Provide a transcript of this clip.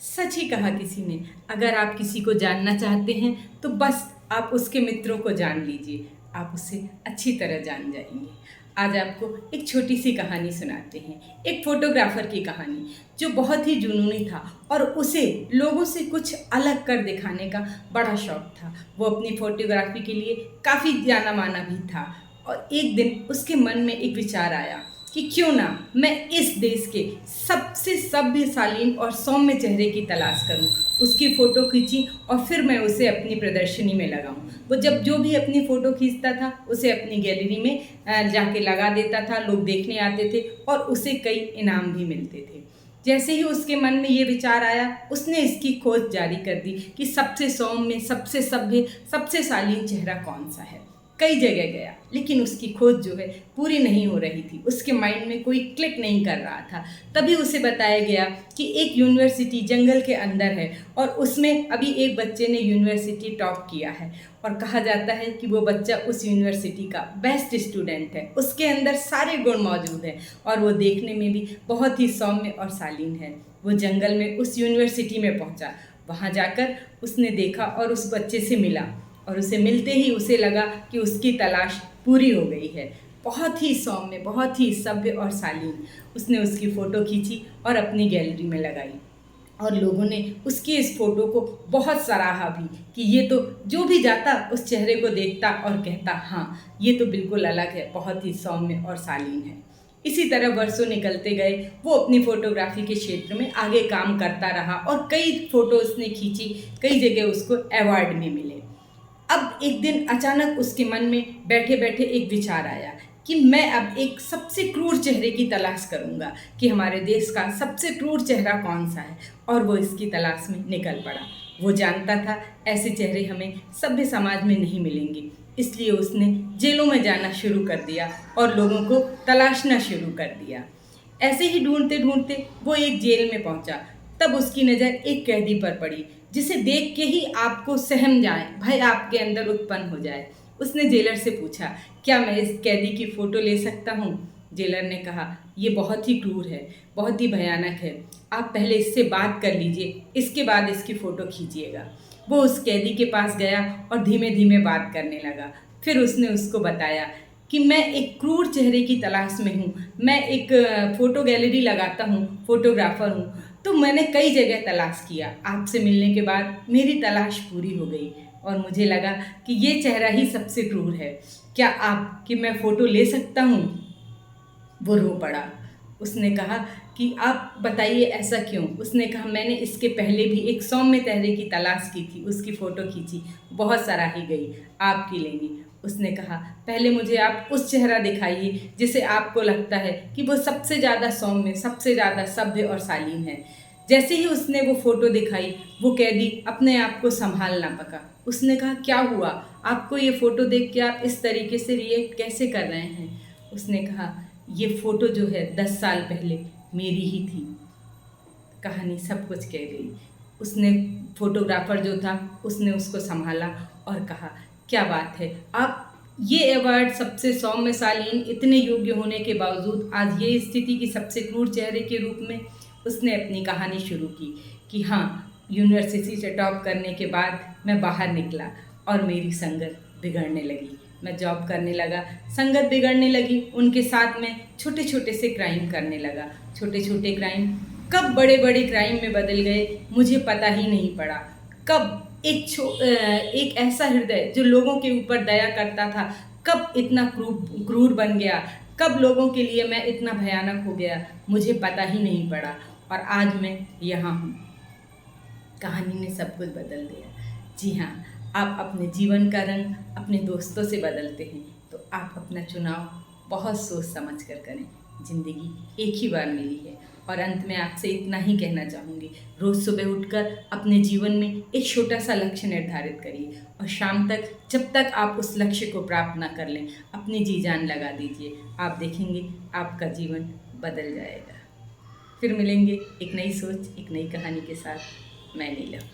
सच ही कहा किसी ने, अगर आप किसी को जानना चाहते हैं तो बस आप उसके मित्रों को जान लीजिए, आप उसे अच्छी तरह जान जाएंगे। आज आपको एक छोटी सी कहानी सुनाते हैं, एक फोटोग्राफर की कहानी जो बहुत ही जुनूनी था और उसे लोगों से कुछ अलग कर दिखाने का बड़ा शौक था। वो अपनी फोटोग्राफी के लिए काफ़ी जाना माना भी था और एक दिन उसके मन में एक विचार आया कि क्यों ना मैं इस देश के सबसे सभ्यशालीन और सौम्य चेहरे की तलाश करूं, उसकी फ़ोटो खींची और फिर मैं उसे अपनी प्रदर्शनी में लगाऊं। वो जब जो भी अपनी फ़ोटो खींचता था उसे अपनी गैलरी में जाके लगा देता था, लोग देखने आते थे और उसे कई इनाम भी मिलते थे। जैसे ही उसके मन में ये विचार आया, उसने इसकी खोज जारी कर दी कि सबसे सौम्य, सबसे सभ्य, सबसे शालीन चेहरा कौन सा है। कई जगह गया लेकिन उसकी खोज जो है पूरी नहीं हो रही थी, उसके माइंड में कोई क्लिक नहीं कर रहा था। तभी उसे बताया गया कि एक यूनिवर्सिटी जंगल के अंदर है और उसमें अभी एक बच्चे ने यूनिवर्सिटी टॉप किया है और कहा जाता है कि वो बच्चा उस यूनिवर्सिटी का बेस्ट स्टूडेंट है, उसके अंदर सारे गुण मौजूद हैं और वो देखने में भी बहुत ही सौम्य और शालीन है। वो जंगल में उस यूनिवर्सिटी में पहुंचा, वहां जाकर उसने देखा और उस बच्चे से मिला और उसे मिलते ही उसे लगा कि उसकी तलाश पूरी हो गई है। बहुत ही सौम्य, बहुत ही सभ्य और शालीन। उसने उसकी फ़ोटो खींची और अपनी गैलरी में लगाई और लोगों ने उसकी इस फ़ोटो को बहुत सराहा भी कि ये तो जो भी जाता उस चेहरे को देखता और कहता, हाँ ये तो बिल्कुल अलग है, बहुत ही सौम्य और शालीन है। इसी तरह वर्षों निकलते गए, वो अपनी फ़ोटोग्राफी के क्षेत्र में आगे काम करता रहा और कई फ़ोटो उसने खींची, कई जगह उसको अवार्ड भी मिले। अब एक दिन अचानक उसके मन में बैठे बैठे एक विचार आया कि मैं अब एक सबसे क्रूर चेहरे की तलाश करूंगा कि हमारे देश का सबसे क्रूर चेहरा कौन सा है, और वो इसकी तलाश में निकल पड़ा। वो जानता था ऐसे चेहरे हमें सभ्य समाज में नहीं मिलेंगे, इसलिए उसने जेलों में जाना शुरू कर दिया और लोगों को तलाशना शुरू कर दिया। ऐसे ही ढूंढते ढूंढते वो एक जेल में पहुंचा। तब उसकी नज़र एक कैदी पर पड़ी जिसे देख के ही आपको सहम जाए, भय आपके अंदर उत्पन्न हो जाए। उसने जेलर से पूछा, क्या मैं इस कैदी की फ़ोटो ले सकता हूँ? जेलर ने कहा, ये बहुत ही क्रूर है, बहुत ही भयानक है, आप पहले इससे बात कर लीजिए, इसके बाद इसकी फ़ोटो खींचिएगा। वो उस कैदी के पास गया और धीमे धीमे बात करने लगा। फिर उसने उसको बताया कि मैं एक क्रूर चेहरे की तलाश में हूँ, मैं एक फ़ोटो गैलरी लगाता हूँ, फ़ोटोग्राफ़र हूँ, तो मैंने कई जगह तलाश किया, आपसे मिलने के बाद मेरी तलाश पूरी हो गई और मुझे लगा कि ये चेहरा ही सबसे क्रूर है। क्या आप कि मैं फ़ोटो ले सकता हूँ? वो रो पड़ा। उसने कहा कि आप बताइए ऐसा क्यों? उसने कहा, मैंने इसके पहले भी एक सौम्य चेहरे की तलाश की थी, उसकी फ़ोटो खींची, बहुत सराही गई, आपकी लेंगी। उसने कहा, पहले मुझे आप उस चेहरा दिखाइए जिसे आपको लगता है कि वो सबसे ज़्यादा सौम्य, सबसे ज़्यादा सभ्य और शालीन है। जैसे ही उसने वो फ़ोटो दिखाई, वो कैदी अपने आप को संभाल ना पका। उसने कहा, क्या हुआ? आपको ये फ़ोटो देख के आप इस तरीके से रिएक्ट कैसे कर रहे हैं? उसने कहा, ये फ़ोटो जो है 10 साल पहले मेरी ही थी। कहानी सब कुछ कह गई। उसने, फोटोग्राफर जो था उसने उसको संभाला और कहा, क्या बात है, आप ये अवार्ड सबसे सौम्य शालीन, इतने योग्य होने के बावजूद आज ये स्थिति की सबसे क्रूर चेहरे के रूप में। उसने अपनी कहानी शुरू की कि हाँ, यूनिवर्सिटी से टॉप करने के बाद मैं बाहर निकला और मेरी संगत बिगड़ने लगी, मैं जॉब करने लगा, संगत बिगड़ने लगी, उनके साथ में छोटे छोटे से क्राइम करने लगा। छोटे छोटे क्राइम कब बड़े बड़े क्राइम में बदल गए मुझे पता ही नहीं पड़ा। कब एक ऐसा हृदय जो लोगों के ऊपर दया करता था, कब इतना क्रूर बन गया, कब लोगों के लिए मैं इतना भयानक हो गया, मुझे पता ही नहीं पड़ा। और आज मैं यहाँ हूँ। कहानी ने सब कुछ बदल दिया। जी हाँ, आप अपने जीवन का रंग अपने दोस्तों से बदलते हैं, तो आप अपना चुनाव बहुत सोच समझ कर करें। ज़िंदगी एक ही बार मिली है। और अंत में आपसे इतना ही कहना चाहूँगी, रोज़ सुबह उठकर अपने जीवन में एक छोटा सा लक्ष्य निर्धारित करिए और शाम तक, जब तक आप उस लक्ष्य को प्राप्त ना कर लें, अपनी जी जान लगा दीजिए। आप देखेंगे आपका जीवन बदल जाएगा। फिर मिलेंगे एक नई सोच, एक नई कहानी के साथ। मैं नीलम।